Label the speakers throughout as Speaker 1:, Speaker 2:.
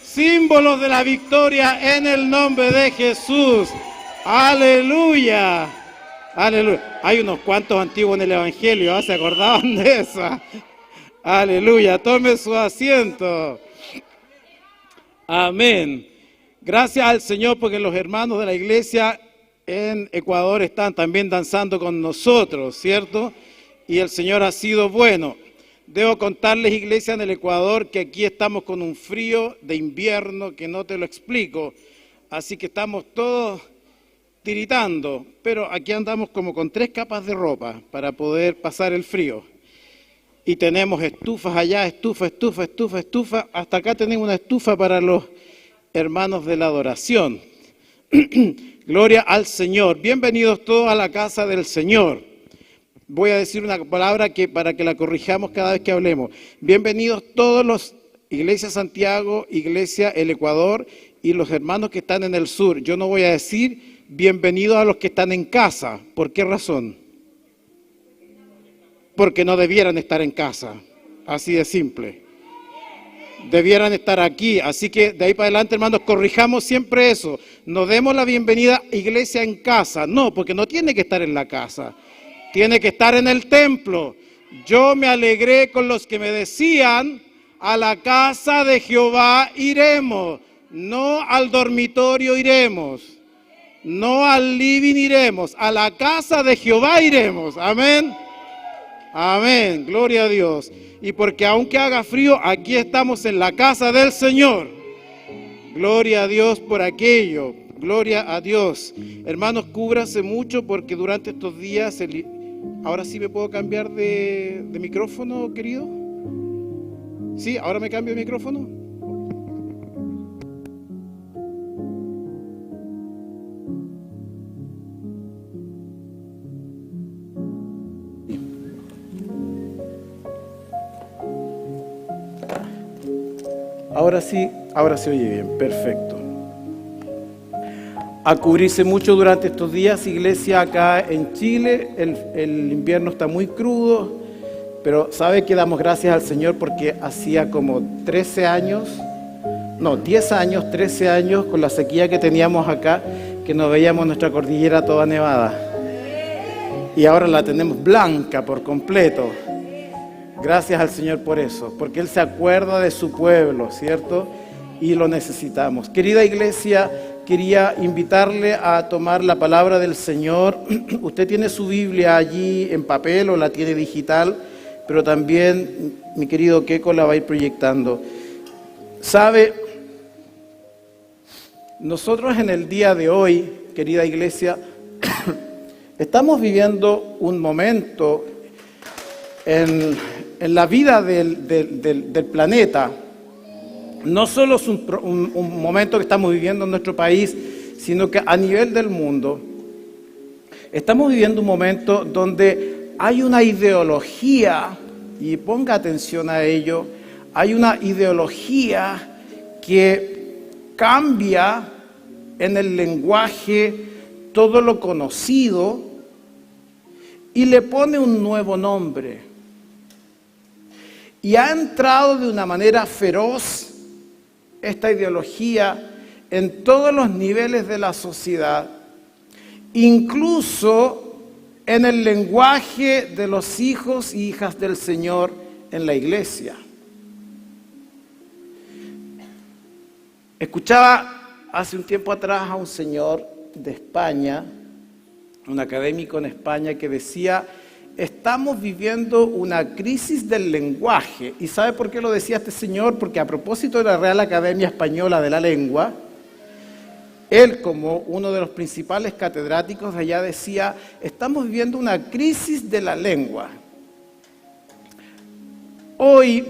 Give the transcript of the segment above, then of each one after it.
Speaker 1: símbolos de la victoria en el nombre de Jesús. Aleluya. Aleluya. Hay unos cuantos antiguos en el Evangelio, ¿se acordaban de esa? Aleluya. Tome su asiento. Amén. Gracias al Señor porque los hermanos de la iglesia en Ecuador están también danzando con nosotros, ¿cierto? Y el Señor ha sido bueno. Debo contarles, iglesia, en el Ecuador, que aquí estamos con un frío de invierno que no te lo explico. Así que estamos todos tiritando, pero aquí andamos como con 3 capas de ropa para poder pasar el frío. Y tenemos estufas allá, estufa. Hasta acá tenemos una estufa para los hermanos de la adoración. Gloria al Señor. Bienvenidos todos a la casa del Señor. Voy a decir una palabra para que la corrijamos cada vez que hablemos. Bienvenidos todos los Iglesia Santiago, Iglesia El Ecuador y los hermanos que están en el sur. Yo no voy a decir bienvenidos a los que están en casa. ¿Por qué razón? Porque no debieran estar en casa. Así de simple. Debieran estar aquí. Así que de ahí para adelante, hermanos, corrijamos siempre eso. No demos la bienvenida Iglesia en casa. No, porque no tiene que estar en la casa. Tiene que estar en el templo. Yo me alegré con los que me decían, a la casa de Jehová iremos, no al dormitorio iremos, no al living iremos, a la casa de Jehová iremos. Amén. Amén. Gloria a Dios. Y porque aunque haga frío, aquí estamos en la casa del Señor. Gloria a Dios por aquello. Gloria a Dios. Hermanos, cúbranse mucho porque durante estos días... ¿Ahora sí me puedo cambiar de micrófono, querido? ¿Sí? ¿Ahora me cambio de micrófono? Ahora se oye bien, perfecto. A cubrirse mucho durante estos días, iglesia, acá en Chile, el invierno está muy crudo, pero sabe que damos gracias al Señor porque hacía como 13 años, 13 años con la sequía que teníamos acá, que no veíamos nuestra cordillera toda nevada. Y ahora la tenemos blanca por completo. Gracias al Señor por eso, porque Él se acuerda de su pueblo, ¿cierto? Y lo necesitamos. Querida iglesia, quería invitarle a tomar la palabra del Señor. Usted tiene su Biblia allí en papel o la tiene digital, pero también mi querido Keko la va a ir proyectando. ¿Sabe? Nosotros en el día de hoy, querida iglesia, estamos viviendo un momento en la vida del planeta. No solo es un momento que estamos viviendo en nuestro país, sino que a nivel del mundo estamos viviendo un momento donde hay una ideología, y ponga atención a ello, hay una ideología que cambia en el lenguaje todo lo conocido y le pone un nuevo nombre. Y ha entrado de una manera feroz esta ideología en todos los niveles de la sociedad, incluso en el lenguaje de los hijos y hijas del Señor en la iglesia. Escuchaba hace un tiempo atrás a un señor de España, un académico en España, que decía: estamos viviendo una crisis del lenguaje. ¿Y sabe por qué lo decía este señor? Porque a propósito de la Real Academia Española de la Lengua, él, como uno de los principales catedráticos de allá, decía: estamos viviendo una crisis de la lengua. Hoy,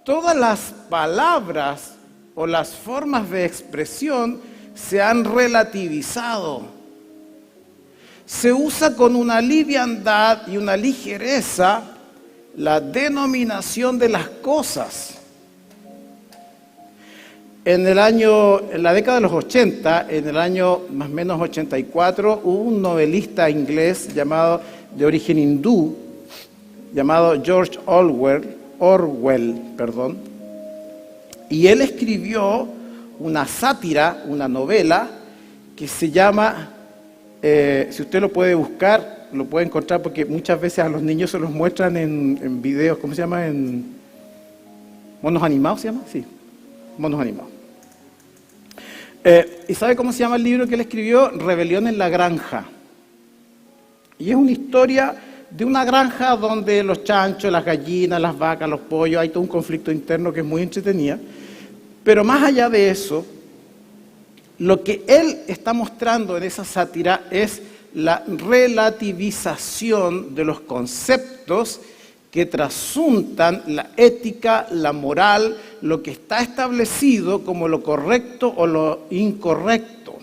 Speaker 1: todas las palabras o las formas de expresión se han relativizado. Se usa con una liviandad y una ligereza la denominación de las cosas. En la década de los 80, en el año más o menos 84, hubo un novelista inglés de origen hindú, llamado George Orwell, Y él escribió una sátira, una novela, que se llama, si usted lo puede buscar, lo puede encontrar, porque muchas veces a los niños se los muestran en videos, ¿cómo se llama? En monos animados, ¿se llama? Sí, monos animados. ¿Y sabe cómo se llama el libro que él escribió? Rebelión en la granja. Y es una historia de una granja donde los chanchos, las gallinas, las vacas, los pollos, hay todo un conflicto interno que es muy entretenido. Pero más allá de eso, lo que él está mostrando en esa sátira es la relativización de los conceptos que trasuntan la ética, la moral, lo que está establecido como lo correcto o lo incorrecto.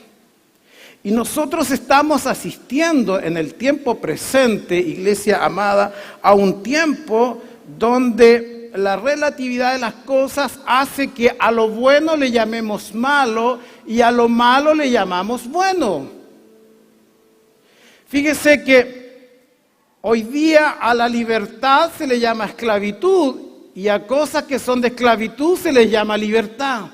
Speaker 1: Y nosotros estamos asistiendo en el tiempo presente, iglesia amada, a un tiempo donde la relatividad de las cosas hace que a lo bueno le llamemos malo y a lo malo le llamamos bueno. Fíjese que hoy día a la libertad se le llama esclavitud y a cosas que son de esclavitud se les llama libertad.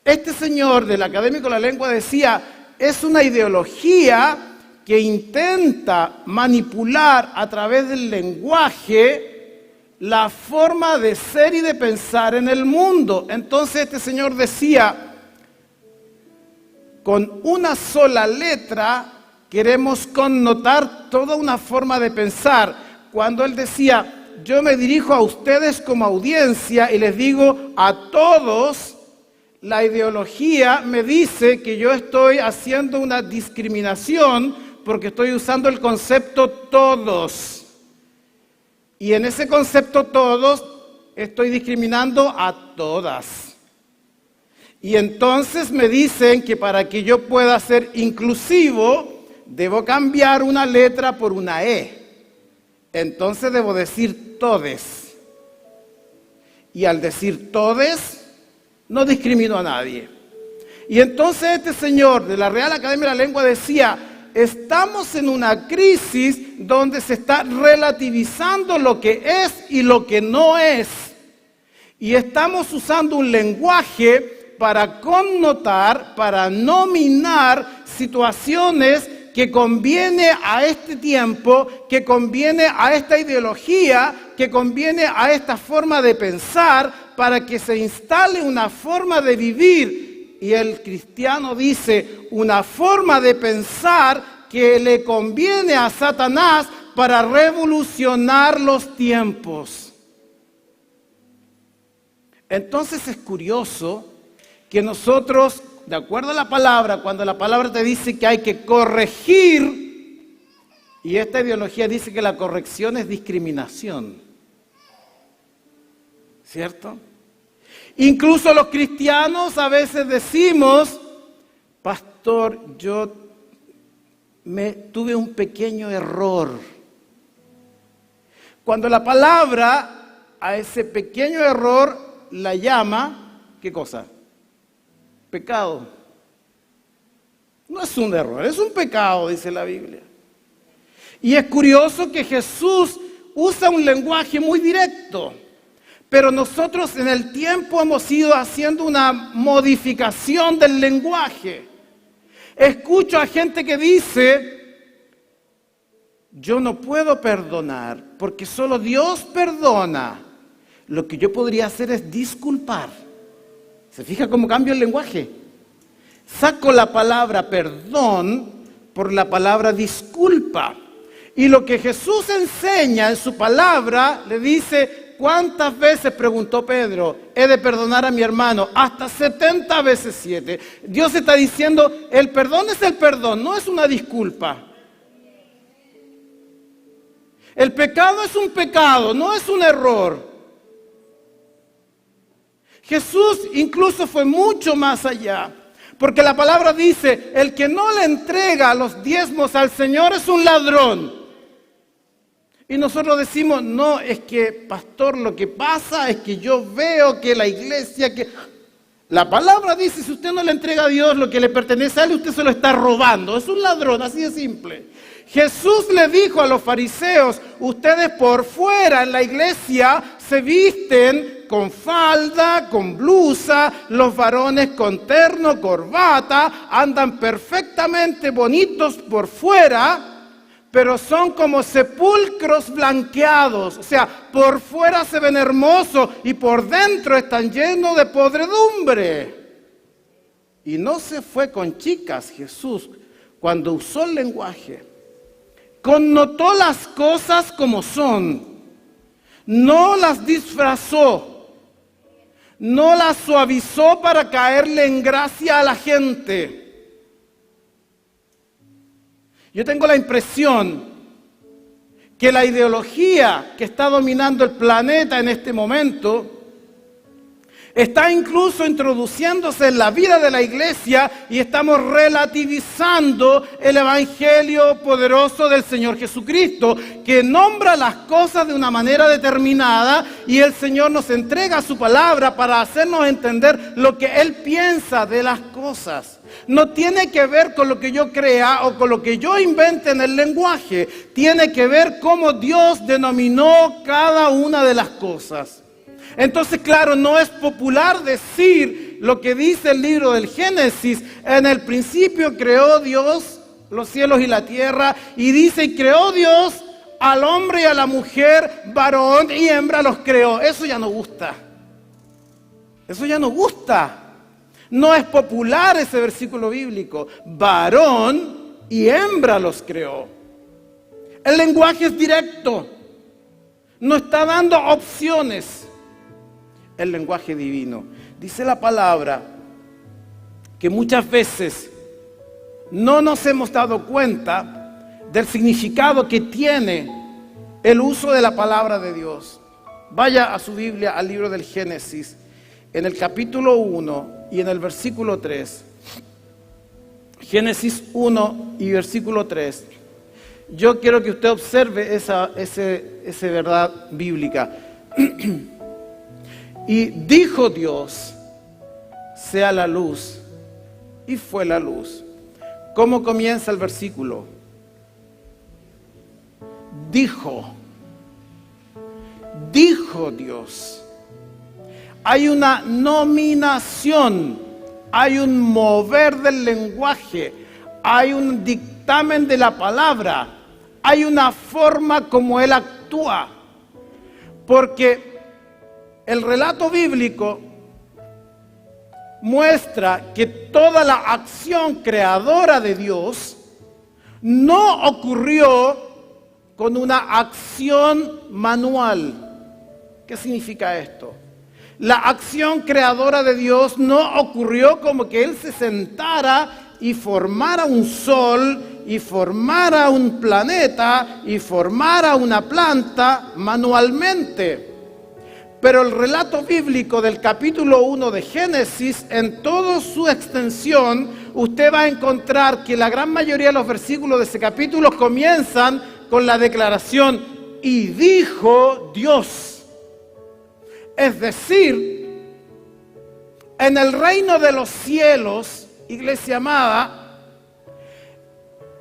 Speaker 1: Este señor del Académico de la Lengua decía, es una ideología que intenta manipular a través del lenguaje la forma de ser y de pensar en el mundo. Entonces este señor decía, con una sola letra queremos connotar toda una forma de pensar. Cuando él decía, yo me dirijo a ustedes como audiencia y les digo a todos, la ideología me dice que yo estoy haciendo una discriminación porque estoy usando el concepto todos. Y en ese concepto todos estoy discriminando a todas. Y entonces me dicen que para que yo pueda ser inclusivo, debo cambiar una letra por una E. Entonces debo decir todes. Y al decir todes, no discrimino a nadie. Y entonces este señor de la Real Academia de la Lengua decía, estamos en una crisis donde se está relativizando lo que es y lo que no es. Y estamos usando un lenguaje para connotar, para nominar situaciones que conviene a este tiempo, que conviene a esta ideología, que conviene a esta forma de pensar, para que se instale una forma de vivir. Y el cristiano dice, una forma de pensar que le conviene a Satanás para revolucionar los tiempos. Entonces es curioso que nosotros, de acuerdo a la palabra, cuando la palabra te dice que hay que corregir, y esta ideología dice que la corrección es discriminación, ¿cierto? Incluso los cristianos a veces decimos, pastor, yo tuve un pequeño error. Cuando la palabra a ese pequeño error la llama, ¿qué cosa? Pecado. No es un error, es un pecado, dice la Biblia. Y es curioso que Jesús usa un lenguaje muy directo. Pero nosotros en el tiempo hemos ido haciendo una modificación del lenguaje. Escucho a gente que dice, yo no puedo perdonar porque solo Dios perdona. Lo que yo podría hacer es disculpar. ¿Se fija cómo cambio el lenguaje? Saco la palabra perdón por la palabra disculpa. Y lo que Jesús enseña en su palabra, le dice, ¿cuántas veces, preguntó Pedro, he de perdonar a mi hermano? Hasta 70 veces 7. Dios está diciendo, el perdón es el perdón, no es una disculpa. El pecado es un pecado, no es un error. Jesús incluso fue mucho más allá, porque la palabra dice, el que no le entrega los diezmos al Señor es un ladrón. Y nosotros decimos, no, es que, pastor, lo que pasa es que yo veo que la iglesia, que la palabra dice, si usted no le entrega a Dios lo que le pertenece a él, usted se lo está robando. Es un ladrón, así de simple. Jesús le dijo a los fariseos, ustedes por fuera en la iglesia se visten con falda, con blusa, los varones con terno, corbata, andan perfectamente bonitos por fuera, pero son como sepulcros blanqueados. O sea, por fuera se ven hermosos y por dentro están llenos de podredumbre. Y no se fue con chicas Jesús cuando usó el lenguaje. Connotó las cosas como son. No las disfrazó. No las suavizó para caerle en gracia a la gente. Yo tengo la impresión que la ideología que está dominando el planeta en este momento está incluso introduciéndose en la vida de la iglesia y estamos relativizando el evangelio poderoso del Señor Jesucristo, que nombra las cosas de una manera determinada y el Señor nos entrega su palabra para hacernos entender lo que Él piensa de las cosas. No tiene que ver con lo que yo crea o con lo que yo invente en el lenguaje. Tiene que ver cómo Dios denominó cada una de las cosas. Entonces, claro, no es popular decir lo que dice el libro del Génesis. En el principio creó Dios los cielos y la tierra. Y dice, y creó Dios al hombre y a la mujer, varón y hembra los creó. Eso ya no gusta. Eso ya no gusta. No es popular ese versículo bíblico. Varón y hembra los creó. El lenguaje es directo. No está dando opciones. El lenguaje divino. Dice la palabra que muchas veces no nos hemos dado cuenta del significado que tiene el uso de la palabra de Dios. Vaya a su Biblia, al libro del Génesis, en el capítulo 1 y en el versículo 3. Génesis 1 y versículo 3. Yo quiero que usted observe esa verdad bíblica. Y dijo Dios, sea la luz, y fue la luz. ¿Cómo comienza el versículo? Dijo Dios. Hay una nominación, hay un mover del lenguaje, hay un dictamen de la palabra, hay una forma como Él actúa. Porque el relato bíblico muestra que toda la acción creadora de Dios no ocurrió con una acción manual. ¿Qué significa esto? La acción creadora de Dios no ocurrió como que Él se sentara y formara un sol, y formara un planeta, y formara una planta manualmente. Pero el relato bíblico del capítulo 1 de Génesis, en toda su extensión, usted va a encontrar que la gran mayoría de los versículos de ese capítulo comienzan con la declaración, y dijo Dios. Es decir, en el reino de los cielos, iglesia amada,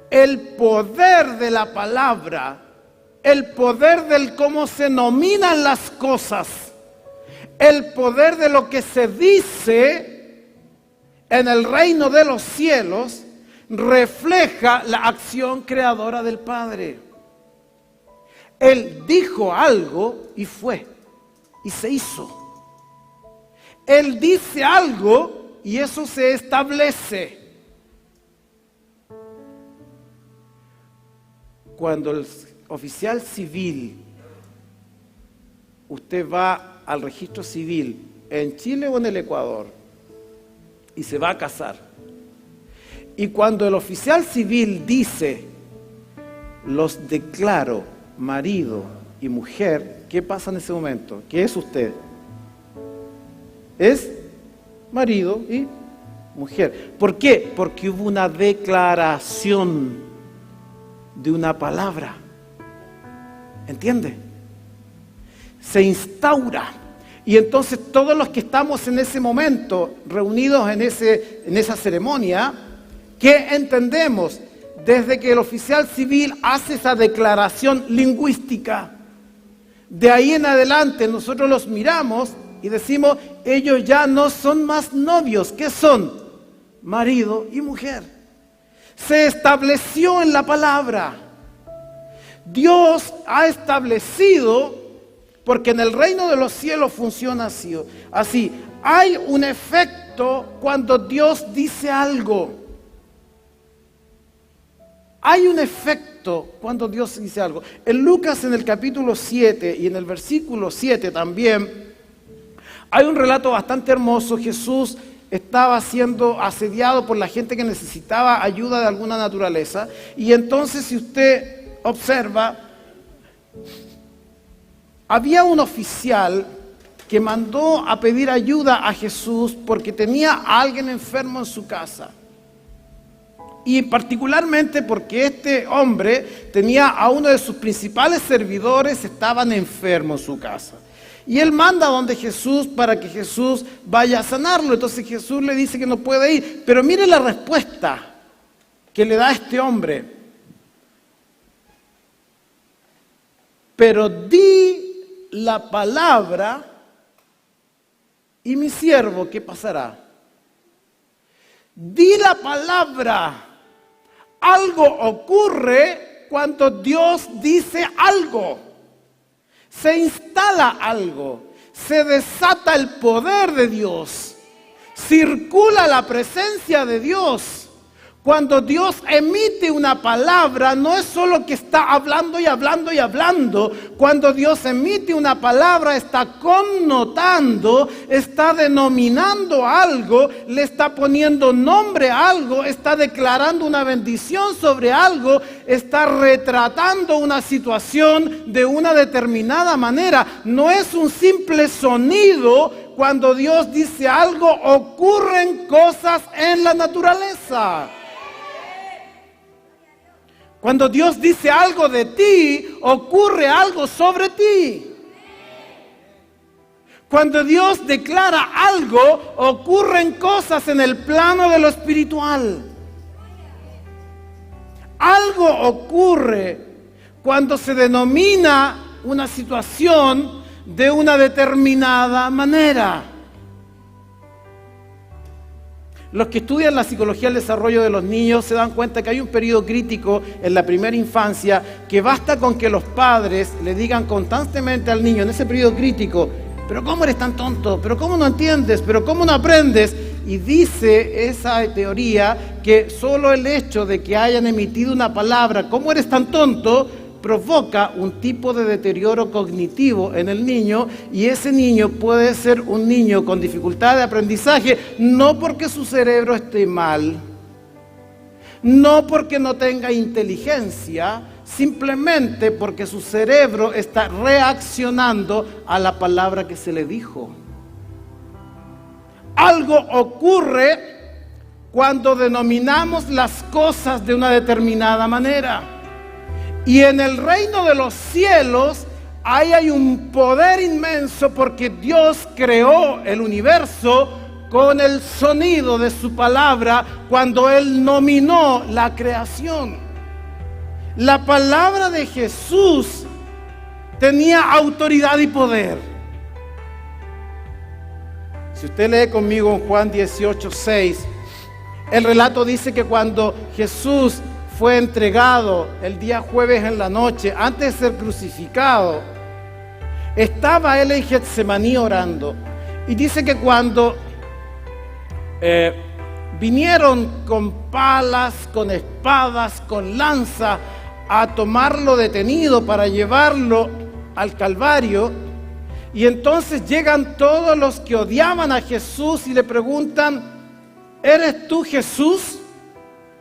Speaker 1: el poder de la palabra, el poder del cómo se nominan las cosas, el poder de lo que se dice en el reino de los cielos, refleja la acción creadora del Padre. Él dijo algo y fue, y se hizo. Él dice algo y eso se establece. Cuando el oficial civil, usted va al registro civil en Chile o en el Ecuador y se va a casar, y cuando el oficial civil dice, los declaro marido y mujer, ¿qué pasa en ese momento? ¿Qué es usted? Es marido y mujer. ¿Por qué? Porque hubo una declaración de una palabra. ¿Entiende? Se instaura. Y entonces todos los que estamos en ese momento, reunidos en esa ceremonia, ¿qué entendemos? Desde que el oficial civil hace esa declaración lingüística, de ahí en adelante nosotros los miramos y decimos, ellos ya no son más novios. ¿Qué son? Marido y mujer. Se estableció en la palabra. Dios ha establecido, porque en el reino de los cielos funciona así. Hay un efecto cuando Dios dice algo. Hay un efecto cuando Dios dice algo. En Lucas, en el capítulo 7 y en el versículo 7 también, hay un relato bastante hermoso. Jesús estaba siendo asediado por la gente que necesitaba ayuda de alguna naturaleza. Y entonces, si usted observa, había un oficial que mandó a pedir ayuda a Jesús porque tenía a alguien enfermo en su casa. Y particularmente porque este hombre tenía a uno de sus principales servidores, estaban enfermos en su casa. Y él manda a donde Jesús para que Jesús vaya a sanarlo. Entonces Jesús le dice que no puede ir. Pero mire la respuesta que le da a este hombre. Pero di la palabra y mi siervo, ¿qué pasará? Di la palabra. Algo ocurre cuando Dios dice algo. Se instala algo. Se desata el poder de Dios. Circula la presencia de Dios. Cuando Dios emite una palabra, no es solo que está hablando y hablando y hablando. Cuando Dios emite una palabra, está connotando, está denominando algo, le está poniendo nombre a algo, está declarando una bendición sobre algo, está retratando una situación de una determinada manera. No es un simple sonido. Cuando Dios dice algo, ocurren cosas en la naturaleza. Cuando Dios dice algo de ti, ocurre algo sobre ti. Cuando Dios declara algo, ocurren cosas en el plano de lo espiritual. Algo ocurre cuando se denomina una situación de una determinada manera. Los que estudian la psicología del desarrollo de los niños se dan cuenta que hay un periodo crítico en la primera infancia que basta con que los padres le digan constantemente al niño en ese periodo crítico: pero ¿cómo eres tan tonto? ¿Pero cómo no entiendes? ¿Pero cómo no aprendes? Y dice esa teoría que solo el hecho de que hayan emitido una palabra, ¿cómo eres tan tonto?, provoca un tipo de deterioro cognitivo en el niño, y ese niño puede ser un niño con dificultad de aprendizaje, no porque su cerebro esté mal, no porque no tenga inteligencia, simplemente porque su cerebro está reaccionando a la palabra que se le dijo. Algo ocurre cuando denominamos las cosas de una determinada manera. Y en el reino de los cielos ahí hay un poder inmenso, porque Dios creó el universo con el sonido de su palabra cuando Él nominó la creación. La palabra de Jesús tenía autoridad y poder. Si usted lee conmigo en Juan 18:6, el relato dice que cuando Jesús fue entregado el día jueves en la noche, antes de ser crucificado, estaba Él en Getsemaní orando. Y dice que cuando vinieron con palas, con espadas, con lanza, a tomarlo detenido para llevarlo al Calvario, y entonces llegan todos los que odiaban a Jesús y le preguntan: ¿eres tú Jesús?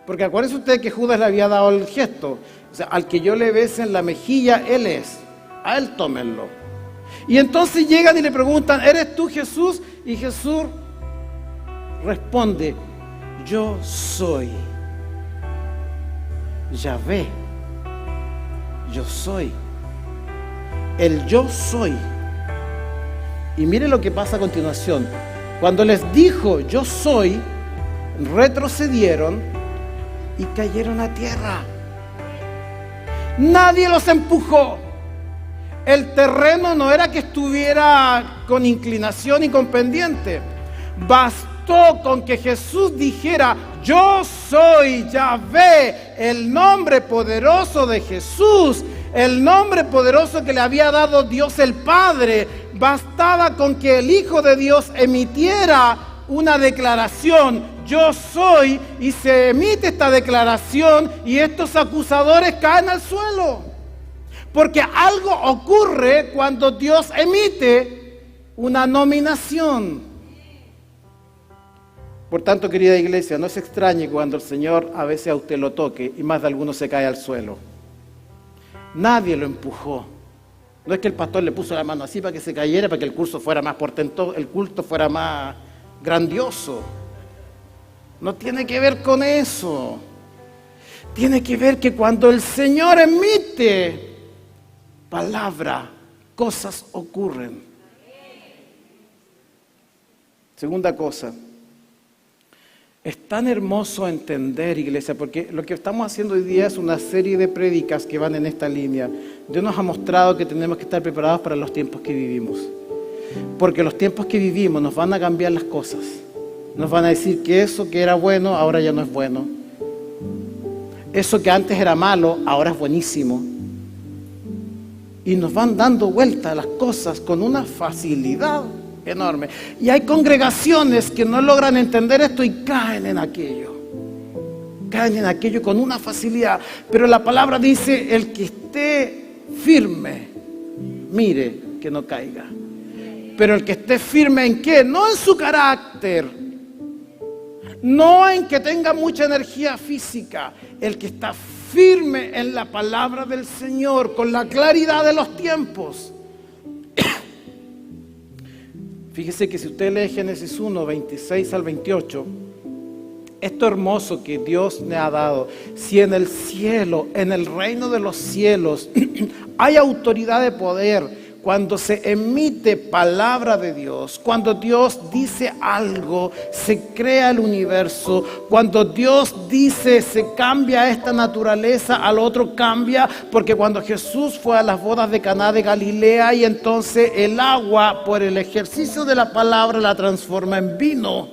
Speaker 1: Porque acuérdense ustedes que Judas le había dado el gesto. O sea, al que yo le bese en la mejilla, Él es. A Él tómenlo. Y entonces llegan y le preguntan: ¿eres tú Jesús? Y Jesús responde: yo soy. Yahvé. Yo soy. El yo soy. Y mire lo que pasa a continuación. Cuando les dijo yo soy, retrocedieron y cayeron a tierra. Nadie los empujó. El terreno no era que estuviera con inclinación y con pendiente. Bastó con que Jesús dijera: yo soy Yahvé, el nombre poderoso de Jesús, el nombre poderoso que le había dado Dios el Padre. Bastaba con que el Hijo de Dios emitiera una declaración: yo soy, y se emite esta declaración y estos acusadores caen al suelo. Porque algo ocurre cuando Dios emite una nominación. Por tanto, querida iglesia, no se extrañe cuando el Señor a veces a usted lo toque y más de alguno se cae al suelo. Nadie lo empujó. No es que el pastor le puso la mano así para que se cayera, para que el culto fuera más portentoso, el culto fuera más grandioso. No tiene que ver con eso. Tiene que ver que cuando el Señor emite palabra, cosas ocurren. Segunda cosa, es tan hermoso entender, iglesia, porque lo que estamos haciendo hoy día es una serie de prédicas que van en esta línea. Dios nos ha mostrado que tenemos que estar preparados para los tiempos que vivimos. Porque los tiempos que vivimos nos van a cambiar las cosas. Nos van a decir que eso que era bueno, ahora ya no es bueno. Eso que antes era malo, ahora es buenísimo. Y nos van dando vueltas las cosas con una facilidad enorme. Y hay congregaciones que no logran entender esto y caen en aquello. Caen en aquello con una facilidad. Pero la palabra dice: el que esté firme, mire que no caiga. Pero el que esté firme, ¿en qué? No en su carácter, no en que tenga mucha energía física. El que está firme en la palabra del Señor, con la claridad de los tiempos. Fíjese que si usted lee Génesis 1, 26 al 28, esto hermoso que Dios le ha dado, si en el cielo, en el reino de los cielos, hay autoridad de poder, cuando se emite palabra de Dios, cuando Dios dice algo, se crea el universo. Cuando Dios dice, se cambia esta naturaleza, al otro cambia. Porque cuando Jesús fue a las bodas de Caná de Galilea, y entonces el agua, por el ejercicio de la palabra, la transforma en vino.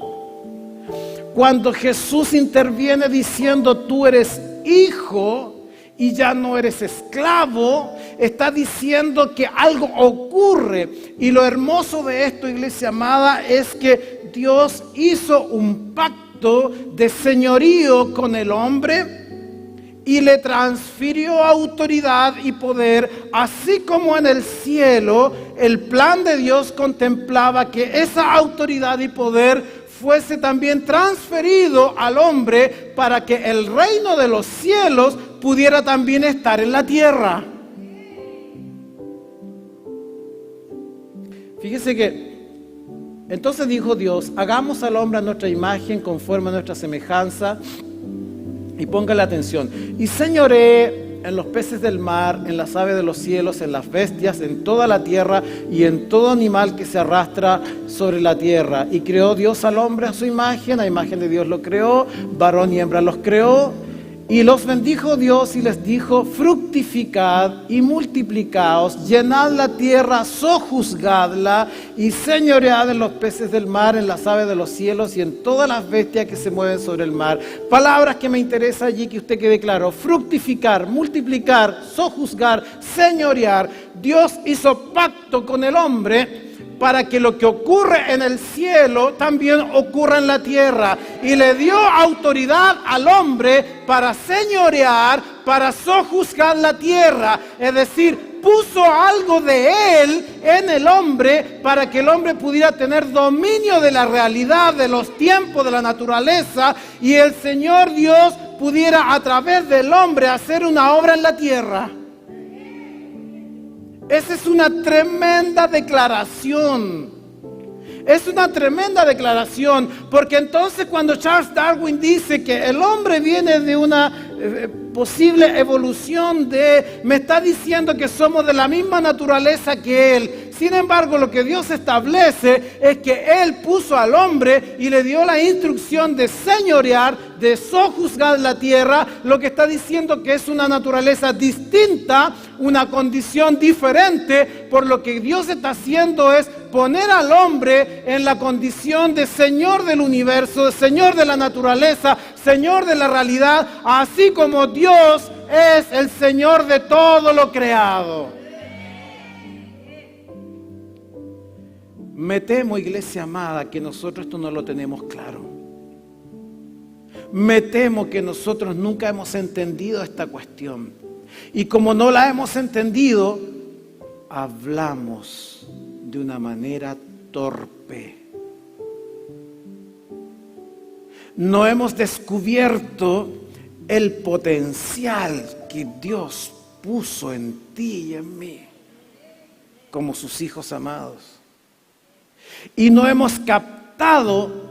Speaker 1: Cuando Jesús interviene diciendo: tú eres hijo y ya no eres esclavo, está diciendo que algo ocurre. Y lo hermoso de esto, iglesia amada, es que Dios hizo un pacto de señorío con el hombre y le transfirió autoridad y poder, así como en el cielo el plan de Dios contemplaba que esa autoridad y poder fuese también transferido al hombre para que el reino de los cielos pudiera también estar en la tierra. Fíjese que entonces dijo Dios: hagamos al hombre a nuestra imagen, conforme a nuestra semejanza. Y póngale atención: y señoree en los peces del mar, en las aves de los cielos, en las bestias, en toda la tierra y en todo animal que se arrastra sobre la tierra. Y creó Dios al hombre a su imagen, a imagen de Dios lo creó, varón y hembra los creó. Y los bendijo Dios y les dijo: fructificad y multiplicaos, llenad la tierra, sojuzgadla y señoread en los peces del mar, en las aves de los cielos y en todas las bestias que se mueven sobre el mar. Palabras que me interesa allí que usted quede claro: fructificar, multiplicar, sojuzgar, señorear. Dios hizo pacto con el hombre para que lo que ocurre en el cielo también ocurra en la tierra. Y le dio autoridad al hombre para señorear, para sojuzgar la tierra. Es decir, puso algo de él en el hombre para que el hombre pudiera tener dominio de la realidad, de los tiempos, de la naturaleza. Y el Señor Dios pudiera a través del hombre hacer una obra en la tierra. Esa es una tremenda declaración. Es una tremenda declaración, porque entonces cuando Charles Darwin dice que el hombre viene de una posible evolución me está diciendo que somos de la misma naturaleza que él. Sin embargo, lo que Dios establece es que él puso al hombre y le dio la instrucción de señorear, de sojuzgar la tierra, lo que está diciendo que es una naturaleza distinta, una condición diferente, por lo que Dios está haciendo es poner al hombre en la condición de Señor del universo, de Señor de la naturaleza, Señor de la realidad, así como Dios es el Señor de todo lo creado. Me temo, iglesia amada, que nosotros esto no lo tenemos claro. Me temo que nosotros nunca hemos entendido esta cuestión. Y como no la hemos entendido, hablamos de una manera torpe. No hemos descubierto el potencial que Dios puso en ti y en mí como sus hijos amados. Y no hemos captado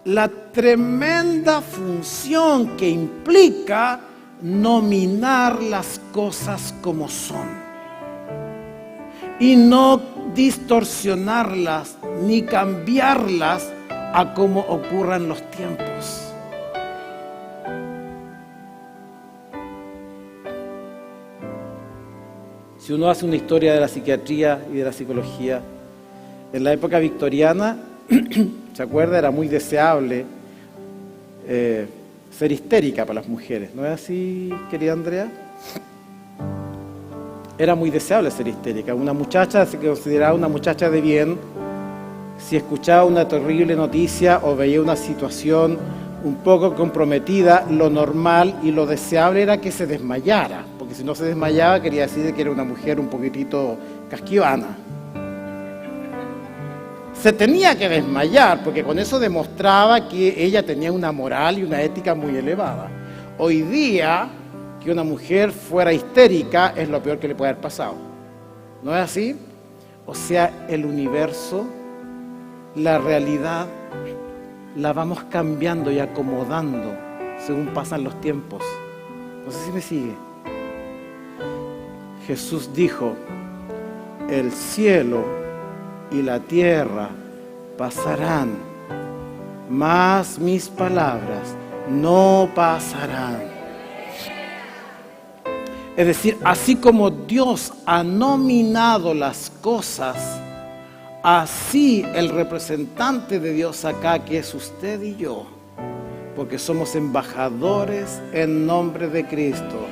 Speaker 1: la tremenda función que implica nominar las cosas como son y no distorsionarlas ni cambiarlas a como ocurran los tiempos. Si uno hace una historia de la psiquiatría y de la psicología, en la época victoriana, ¿se acuerda? Era muy deseable ser histérica para las mujeres. ¿No es así, querida Andrea? Era muy deseable ser histérica. Una muchacha se consideraba una muchacha de bien si escuchaba una terrible noticia o veía una situación un poco comprometida. Lo normal y lo deseable era que se desmayara, porque si no se desmayaba quería decir que era una mujer un poquitito casquivana. Se tenía que desmayar, porque con eso demostraba que ella tenía una moral y una ética muy elevada. Hoy día, que una mujer fuera histérica es lo peor que le puede haber pasado. ¿No es así? O sea, el universo, la realidad, la vamos cambiando y acomodando según pasan los tiempos. No sé si me sigue. Jesús dijo, el cielo y la tierra pasarán, mas mis palabras no pasarán. Es decir, así como Dios ha nominado las cosas, así el representante de Dios acá, que es usted y yo, porque somos embajadores en nombre de Cristo,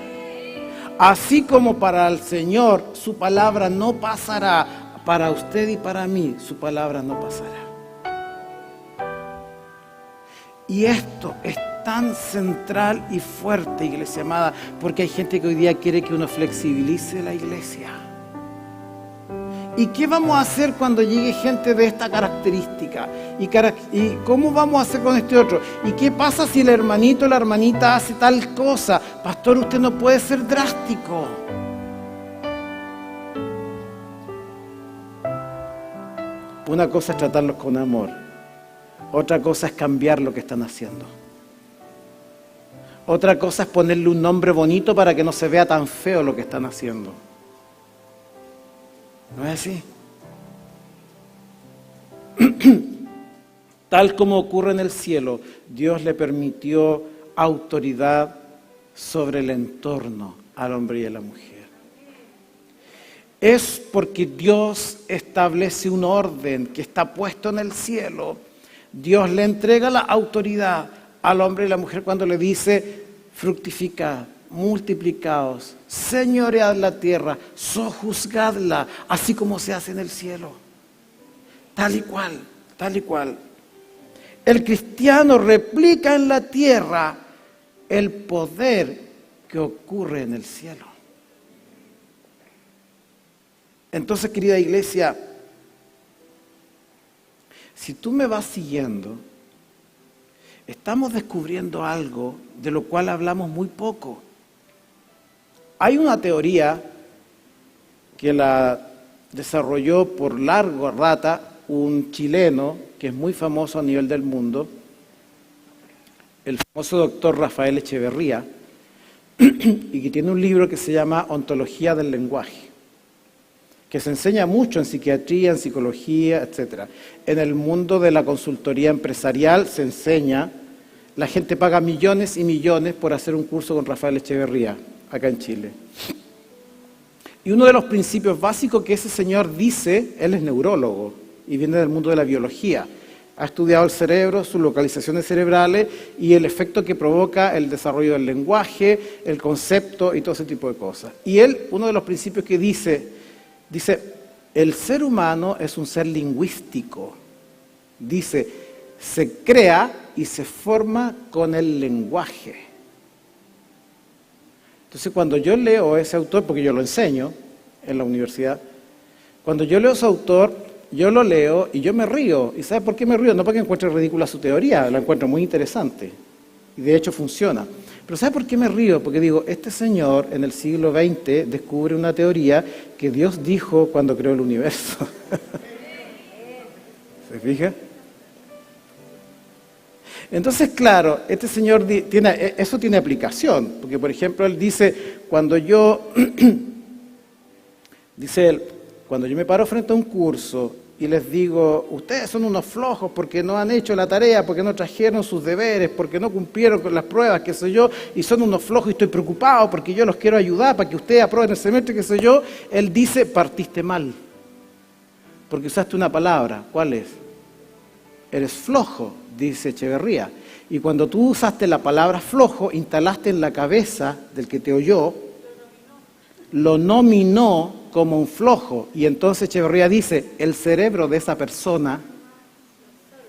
Speaker 1: así como para el Señor su palabra no pasará, para usted y para mí, su palabra no pasará. Y esto es tan central y fuerte, iglesia amada, porque hay gente que hoy día quiere que uno flexibilice la iglesia. ¿Y qué vamos a hacer cuando llegue gente de esta característica? ¿Y cómo vamos a hacer con este otro? ¿Y qué pasa si el hermanito o la hermanita hace tal cosa? Pastor, usted no puede ser drástico. Una cosa es tratarlos con amor, otra cosa es cambiar lo que están haciendo. Otra cosa es ponerle un nombre bonito para que no se vea tan feo lo que están haciendo. ¿No es así? Tal como ocurre en el cielo, Dios le permitió autoridad sobre el entorno al hombre y a la mujer. Es porque Dios establece un orden que está puesto en el cielo. Dios le entrega la autoridad al hombre y la mujer cuando le dice, fructificad, multiplicaos, señoread la tierra, sojuzgadla, así como se hace en el cielo. Tal y cual, tal y cual. El cristiano replica en la tierra el poder que ocurre en el cielo. Entonces, querida iglesia, si tú me vas siguiendo, estamos descubriendo algo de lo cual hablamos muy poco. Hay una teoría que la desarrolló por larga data un chileno que es muy famoso a nivel del mundo, el famoso doctor Rafael Echeverría, y que tiene un libro que se llama Ontología del lenguaje, que se enseña mucho en psiquiatría, en psicología, etc. En el mundo de la consultoría empresarial se enseña La gente paga millones y millones por hacer un curso con Rafael Echeverría, acá en Chile. Y uno de los principios básicos que ese señor dice, él es neurólogo y viene del mundo de la biología. Ha estudiado el cerebro, sus localizaciones cerebrales y el efecto que provoca el desarrollo del lenguaje, el concepto y todo ese tipo de cosas. Y él, uno de los principios que dice, el ser humano es un ser lingüístico. Dice, se crea y se forma con el lenguaje. Entonces, cuando yo leo a ese autor, porque yo lo enseño en la universidad, cuando yo leo a ese autor, yo lo leo y yo me río. ¿Y sabe por qué me río? No porque encuentre ridícula su teoría, la encuentro muy interesante. Y de hecho funciona. Pero ¿sabe por qué me río? Porque digo, este señor en el siglo XX descubre una teoría que Dios dijo cuando creó el universo. ¿Se fija? Entonces, claro, este señor eso tiene aplicación, porque por ejemplo él dice, cuando yo me paro frente a un curso y les digo, ustedes son unos flojos porque no han hecho la tarea, porque no trajeron sus deberes, porque no cumplieron con las pruebas, qué sé yo, y son unos flojos y estoy preocupado porque yo los quiero ayudar para que ustedes aprueben el semestre, qué sé yo, él dice, partiste mal, porque usaste una palabra, ¿cuál es? Eres flojo, dice Echeverría. Y cuando tú usaste la palabra flojo, instalaste en la cabeza del que te oyó, lo nominó como un flojo. Y entonces Echeverría dice, el cerebro de esa persona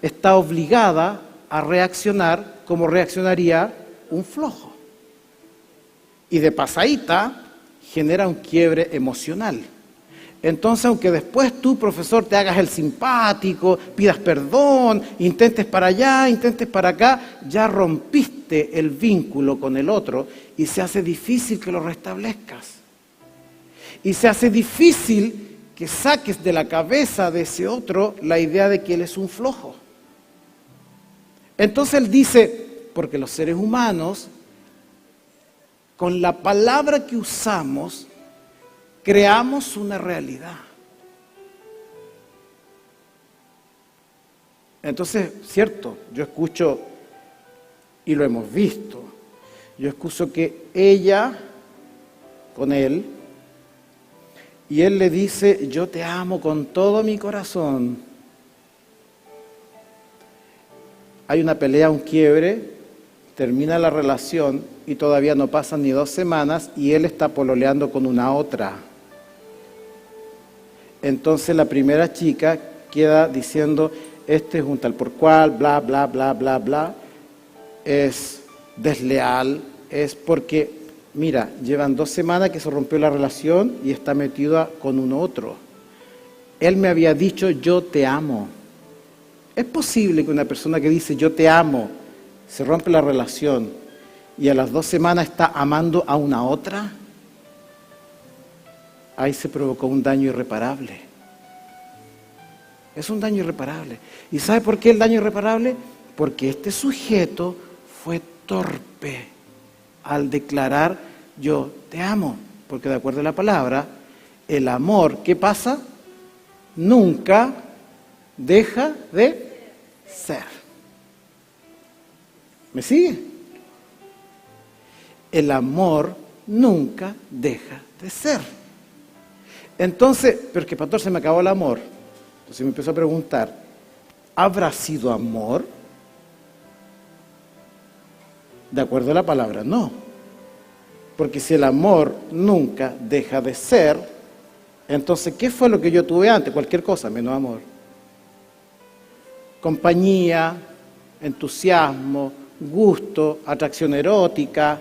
Speaker 1: está obligada a reaccionar como reaccionaría un flojo. Y de pasadita genera un quiebre emocional. Entonces, aunque después tú, profesor, te hagas el simpático, pidas perdón, intentes para allá, intentes para acá, ya rompiste el vínculo con el otro y se hace difícil que lo restablezcas. Y se hace difícil que saques de la cabeza de ese otro la idea de que él es un flojo. Entonces él dice, porque los seres humanos, con la palabra que usamos, creamos una realidad. Entonces, cierto, yo escucho, y lo hemos visto, yo escucho que ella, con él, y él le dice, yo te amo con todo mi corazón. Hay una pelea, un quiebre, termina la relación y todavía no pasan ni 2 semanas y él está pololeando con una otra. Entonces la primera chica queda diciendo, este es un tal por cual, bla, bla, bla, bla, bla, es desleal, es porque, mira, llevan 2 semanas que se rompió la relación y está metida con un otro. Él me había dicho, yo te amo. ¿Es posible que una persona que dice, yo te amo, se rompe la relación y a las 2 semanas está amando a una otra? Ahí se provocó un daño irreparable. Es un daño irreparable. ¿Y sabe por qué el daño irreparable? Porque este sujeto fue torpe al declarar yo te amo. Porque de acuerdo a la palabra, el amor, ¿qué pasa? Nunca deja de ser. ¿Me sigue? El amor nunca deja de ser. Entonces, pero es que pastor, se me acabó el amor. Entonces me empezó a preguntar, ¿habrá sido amor? De acuerdo a la palabra, no. Porque si el amor nunca deja de ser, entonces, ¿qué fue lo que yo tuve antes? Cualquier cosa, menos amor. Compañía, entusiasmo, gusto, atracción erótica.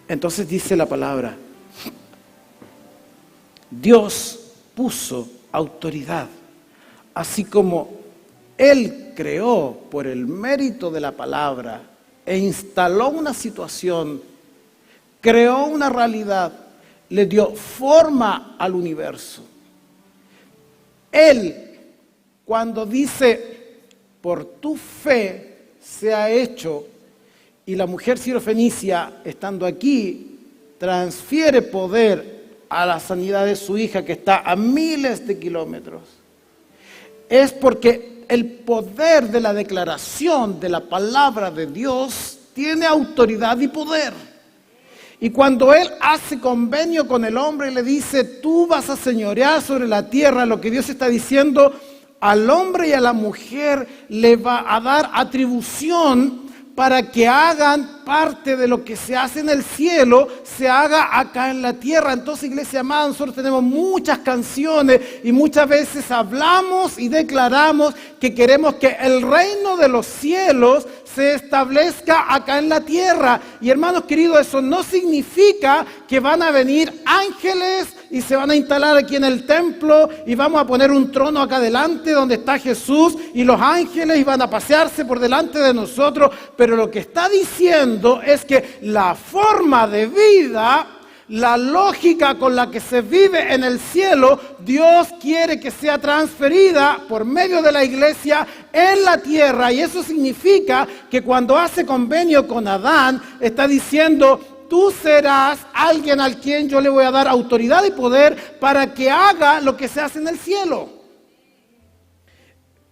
Speaker 1: Entonces dice la palabra, Dios puso autoridad, así como Él creó por el mérito de la palabra e instaló una situación, creó una realidad, le dio forma al universo. Él, cuando dice, por tu fe se ha hecho, y la mujer sirofenicia, estando aquí, transfiere poder a la sanidad de su hija que está a miles de kilómetros. es porque el poder de la declaración de la palabra de Dios tiene autoridad y poder. Y cuando Él hace convenio con el hombre y le dice, tú vas a señorear sobre la tierra, lo que Dios está diciendo, al hombre y a la mujer le va a dar atribución para que hagan parte de lo que se hace en el cielo, se haga acá en la tierra. Entonces, iglesia amada, nosotros tenemos muchas canciones y muchas veces hablamos y declaramos que queremos que el reino de los cielos se establezca acá en la tierra. Y hermanos queridos, eso no significa que van a venir ángeles y se van a instalar aquí en el templo y vamos a poner un trono acá adelante donde está Jesús y los ángeles van a pasearse por delante de nosotros. Pero lo que está diciendo es que la forma de vida, la lógica con la que se vive en el cielo, Dios quiere que sea transferida por medio de la iglesia en la tierra. Y eso significa que cuando hace convenio con Adán, está diciendo, tú serás alguien al quien yo le voy a dar autoridad y poder para que haga lo que se hace en el cielo.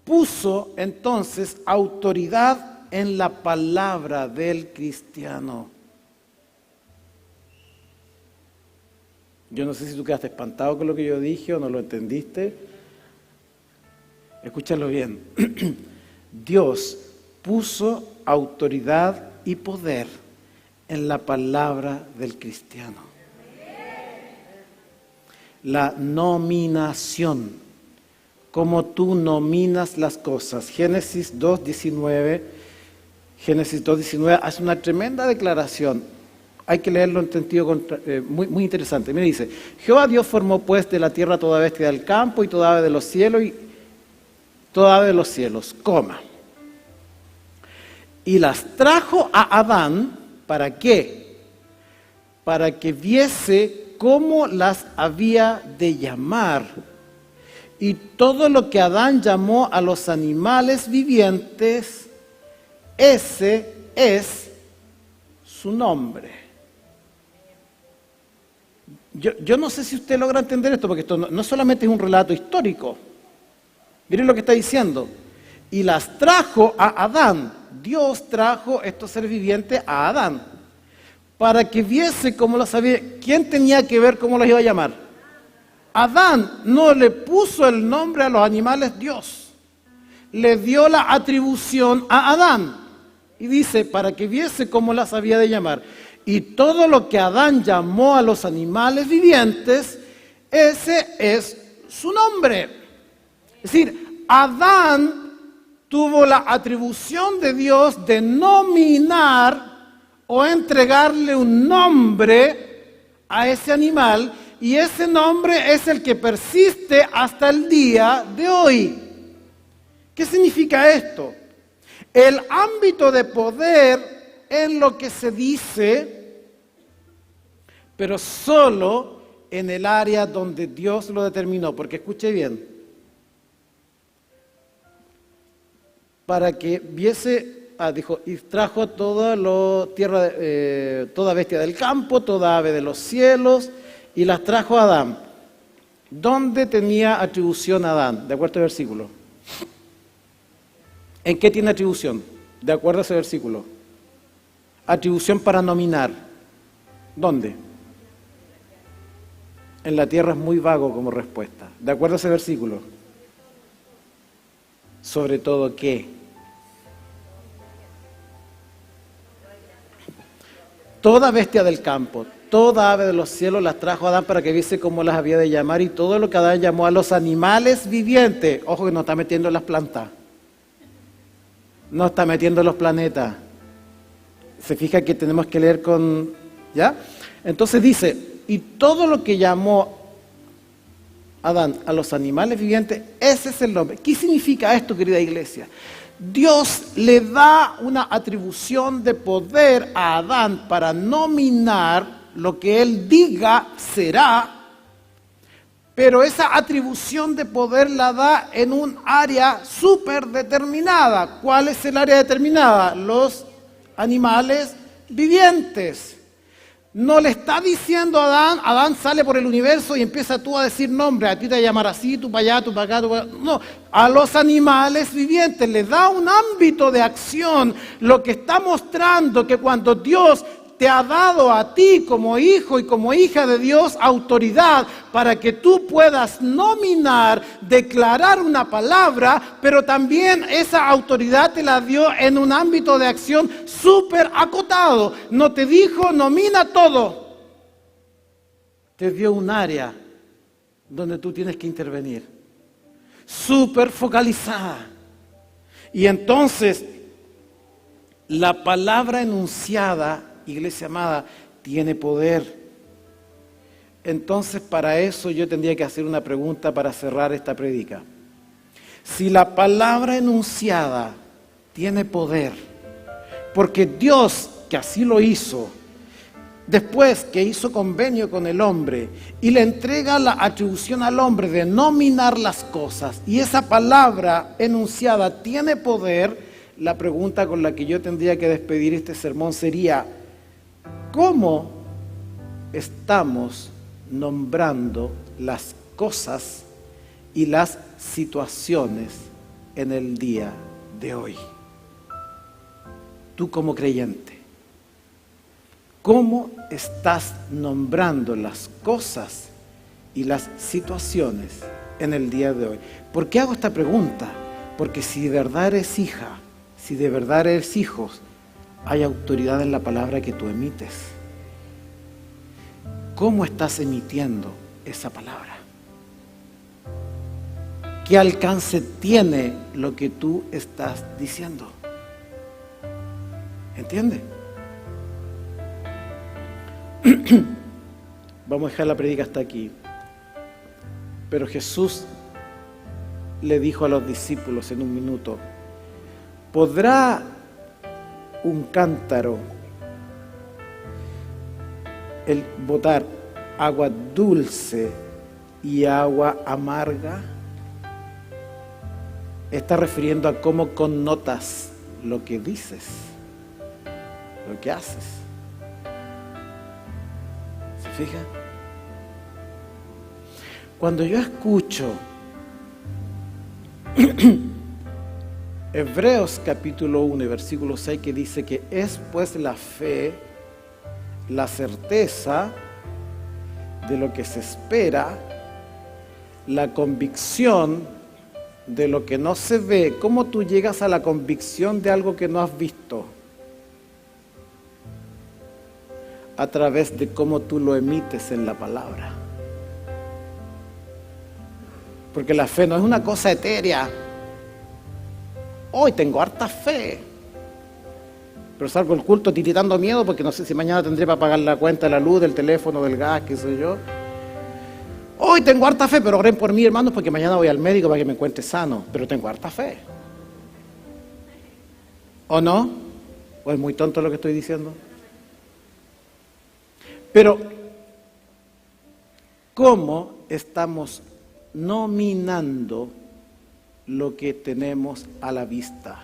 Speaker 1: Puso entonces autoridad en la palabra del cristiano. Yo no sé si tú quedaste espantado con lo que yo dije o no lo entendiste. Escúchalo bien. Dios puso autoridad y poder en la palabra del cristiano. La nominación, como tú nominas las cosas. Génesis 2:19 hace una tremenda declaración. Hay que leerlo en sentido muy interesante. Mira, dice, Jehová Dios formó pues de la tierra toda bestia del campo y toda ave de los cielos y las trajo a Adán. ¿Para qué? Para que viese cómo las había de llamar. Y todo lo que Adán llamó a los animales vivientes, ese es su nombre. Yo no sé si usted logra entender esto, porque esto no solamente es un relato histórico. Miren lo que está diciendo. Y las trajo a Adán. Dios trajo estos seres vivientes a Adán para que viese cómo los había. ¿Quién tenía que ver cómo los iba a llamar? Adán. No le puso el nombre a los animales Dios. Le dio la atribución a Adán. Y dice, para que viese cómo las había de llamar. Y todo lo que Adán llamó a los animales vivientes, ese es su nombre. Es decir, Adán tuvo la atribución de Dios de nominar o entregarle un nombre a ese animal, y ese nombre es el que persiste hasta el día de hoy. ¿Qué significa esto? El ámbito de poder en lo que se dice, pero solo en el área donde Dios lo determinó. Porque escuche bien, para que viese, dijo, y trajo toda bestia del campo, toda ave de los cielos, y las trajo a Adán. ¿Dónde tenía atribución Adán? De acuerdo al versículo. ¿En qué tiene atribución? De acuerdo a ese versículo. Atribución para nominar. ¿Dónde? En la tierra es muy vago como respuesta. ¿De acuerdo a ese versículo? Sobre todo, ¿qué? Toda bestia del campo, toda ave de los cielos las trajo a Adán para que viese cómo las había de llamar, y todo lo que Adán llamó a los animales vivientes. Ojo que no está metiendo en las plantas. No está metiendo en los planetas. Se fija que tenemos que leer con... ¿Ya? Entonces dice, y todo lo que llamó Adán a los animales vivientes, ese es el nombre. ¿Qué significa esto, querida iglesia? Dios le da una atribución de poder a Adán para nominar lo que él diga será, pero esa atribución de poder la da en un área súper determinada. ¿Cuál es el área determinada? Los animales vivientes. No le está diciendo a Adán sale por el universo y empieza tú a decir nombre, a ti te llamar así, tú para allá, tú para acá, tú para allá. No, a los animales vivientes les da un ámbito de acción, lo que está mostrando que cuando Dios te ha dado a ti como hijo y como hija de Dios autoridad para que tú puedas nominar, declarar una palabra, pero también esa autoridad te la dio en un ámbito de acción súper acotado. No te dijo nomina todo, te dio un área donde tú tienes que intervenir, súper focalizada. Y entonces la palabra enunciada, iglesia amada, tiene poder. Entonces, para eso yo tendría que hacer una pregunta para cerrar esta prédica. Si la palabra enunciada tiene poder, porque Dios, que así lo hizo, después que hizo convenio con el hombre y le entrega la atribución al hombre de nominar las cosas, y esa palabra enunciada tiene poder, la pregunta con la que yo tendría que despedir este sermón sería: ¿cómo estamos nombrando las cosas y las situaciones en el día de hoy? Tú como creyente, ¿cómo estás nombrando las cosas y las situaciones en el día de hoy? ¿Por qué hago esta pregunta? Porque si de verdad eres hija, si de verdad eres hijo, hay autoridad en la palabra que tú emites. ¿Cómo estás emitiendo esa palabra? ¿Qué alcance tiene lo que tú estás diciendo? ¿Entiende? Vamos a dejar la predica hasta aquí. Pero Jesús le dijo a los discípulos en un minuto: ¿podrá un cántaro el botar agua dulce y agua amarga? Está refiriendo a cómo connotas lo que dices, lo que haces. ¿Se fija? Cuando yo escucho Hebreos capítulo 1 y versículo 6, que dice que es pues la fe, la certeza de lo que se espera, la convicción de lo que no se ve. ¿Cómo tú llegas a la convicción de algo que no has visto? A través de cómo tú lo emites en la palabra. Porque la fe no es una cosa etérea. Hoy tengo harta fe, pero salgo del culto tiritando miedo porque no sé si mañana tendré para pagar la cuenta de la luz, del teléfono, del gas, qué sé yo. Hoy tengo harta fe, pero oren por mí, hermanos, porque mañana voy al médico para que me encuentre sano. Pero tengo harta fe. ¿O no? ¿O es muy tonto lo que estoy diciendo? Pero, ¿cómo estamos nominando lo que tenemos a la vista?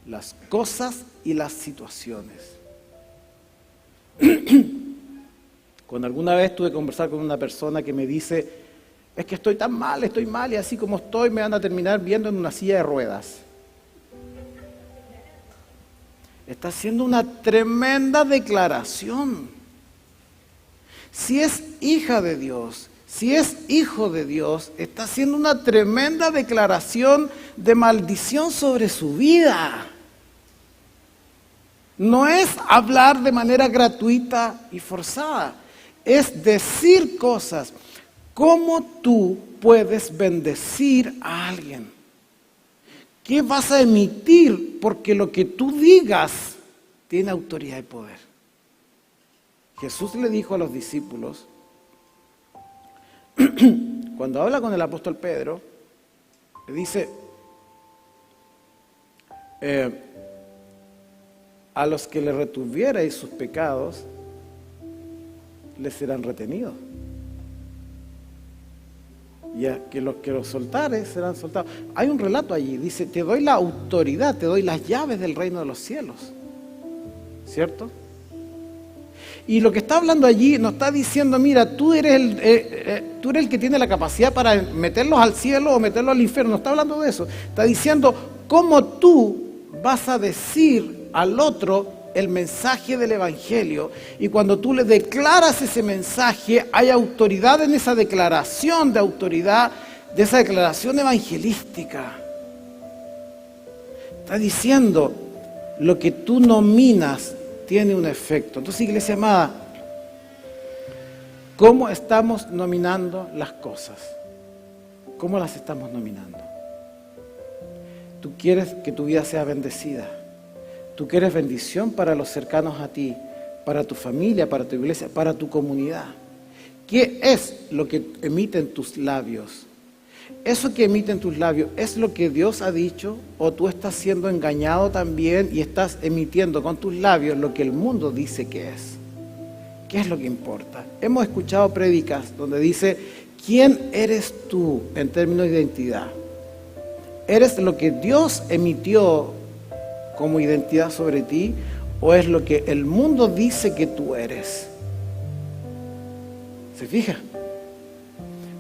Speaker 1: Las cosas y las situaciones. Cuando alguna vez tuve que conversar con una persona que me dice: es que estoy tan mal, estoy mal, y así como estoy me van a terminar viendo en una silla de ruedas. Está haciendo una tremenda declaración. Si es hija de Dios, si es hijo de Dios, está haciendo una tremenda declaración de maldición sobre su vida. No es hablar de manera gratuita y forzada, es decir cosas. ¿Cómo tú puedes bendecir a alguien? ¿Qué vas a emitir? Porque lo que tú digas tiene autoridad y poder. Jesús le dijo a los discípulos, cuando habla con el apóstol Pedro, le dice: a los que le retuvierais sus pecados, les serán retenidos. Y a que los que los soltares serán soltados. Hay un relato allí, dice: te doy la autoridad, te doy las llaves del reino de los cielos. ¿Cierto? Y lo que está hablando allí no está diciendo, mira, tú eres el que tiene la capacidad para meterlos al cielo o meterlos al infierno. No está hablando de eso. Está diciendo cómo tú vas a decir al otro el mensaje del Evangelio, y cuando tú le declaras ese mensaje, hay autoridad en esa declaración de autoridad, de esa declaración evangelística. Está diciendo, lo que tú nominas tiene un efecto. Entonces, iglesia amada, ¿cómo estamos nominando las cosas? ¿Cómo las estamos nominando? Tú quieres que tu vida sea bendecida. Tú quieres bendición para los cercanos a ti, para tu familia, para tu iglesia, para tu comunidad. ¿Qué es lo que emiten tus labios? ¿Eso que emiten tus labios es lo que Dios ha dicho, o tú estás siendo engañado también y estás emitiendo con tus labios lo que el mundo dice que es? ¿Qué es lo que importa? Hemos escuchado prédicas donde dice, ¿quién eres tú en términos de identidad? ¿Eres lo que Dios emitió como identidad sobre ti, o es lo que el mundo dice que tú eres? ¿Se fija?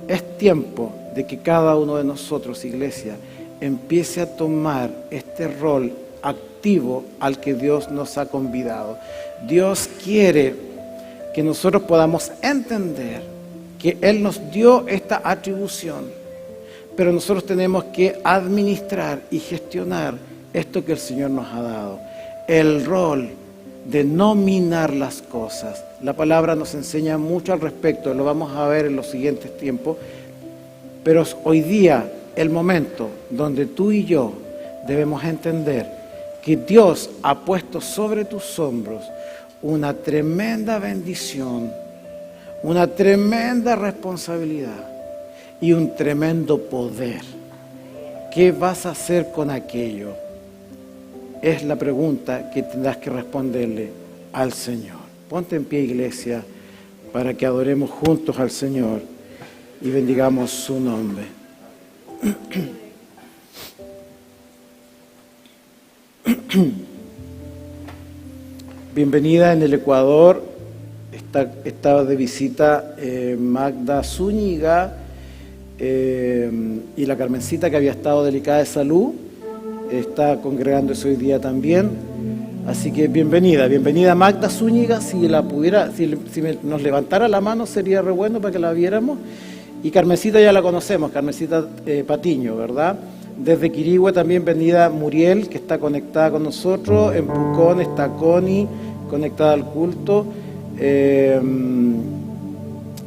Speaker 1: Es tiempo de que cada uno de nosotros, iglesia, empiece a tomar este rol activo al que Dios nos ha convidado. Dios quiere que nosotros podamos entender que Él nos dio esta atribución, pero nosotros tenemos que administrar y gestionar esto que el Señor nos ha dado, el rol de nominar las cosas. La palabra nos enseña mucho al respecto, lo vamos a ver en los siguientes tiempos, pero hoy día el momento donde tú y yo debemos entender que Dios ha puesto sobre tus hombros una tremenda bendición, una tremenda responsabilidad y un tremendo poder. ¿Qué vas a hacer con aquello? Es la pregunta que tendrás que responderle al Señor. Ponte en pie, iglesia, para que adoremos juntos al Señor y bendigamos su nombre. Bienvenida en el Ecuador. Estaba de visita Magda Zúñiga y la Carmencita, que había estado delicada de salud. Está congregándose hoy día también. Así que bienvenida Magda Zúñiga. Si la pudiera, si nos levantara la mano sería re bueno para que la viéramos. Y Carmencita ya la conocemos, Carmencita Patiño, ¿verdad? Desde Quirihue también venida Muriel, que está conectada con nosotros. En Pucón está Connie, conectada al culto.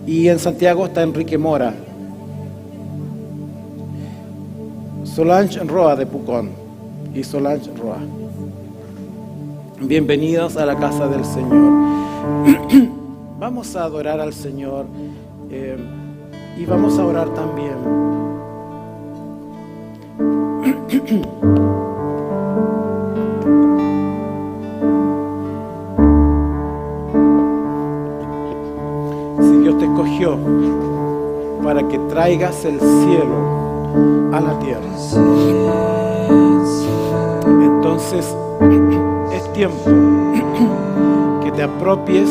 Speaker 1: Y en Santiago está Enrique Mora. Solange Roa de Pucón y Solange Roa. Bienvenidos a la casa del Señor. Vamos a adorar al Señor y vamos a orar también. Si Dios te escogió para que traigas el cielo a la tierra, entonces es tiempo que te apropies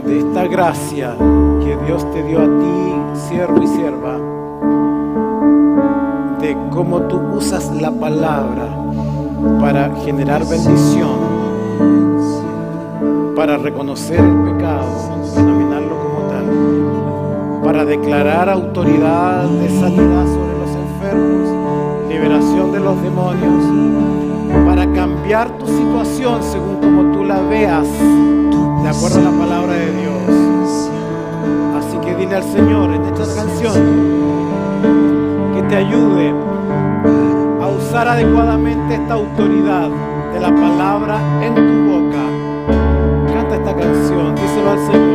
Speaker 1: de esta gracia que Dios te dio a ti, siervo y sierva, de cómo tú usas la palabra para generar bendición, para reconocer el pecado, denominarlo como tal, para declarar autoridad de sanidad sobre los enfermos, liberación de los demonios, para cambiar tu situación según como tú la veas, de acuerdo a la palabra de Dios. Así que dile al Señor en esta canción que te ayude a usar adecuadamente esta autoridad de la palabra en tu boca. Canta esta canción, díselo al Señor.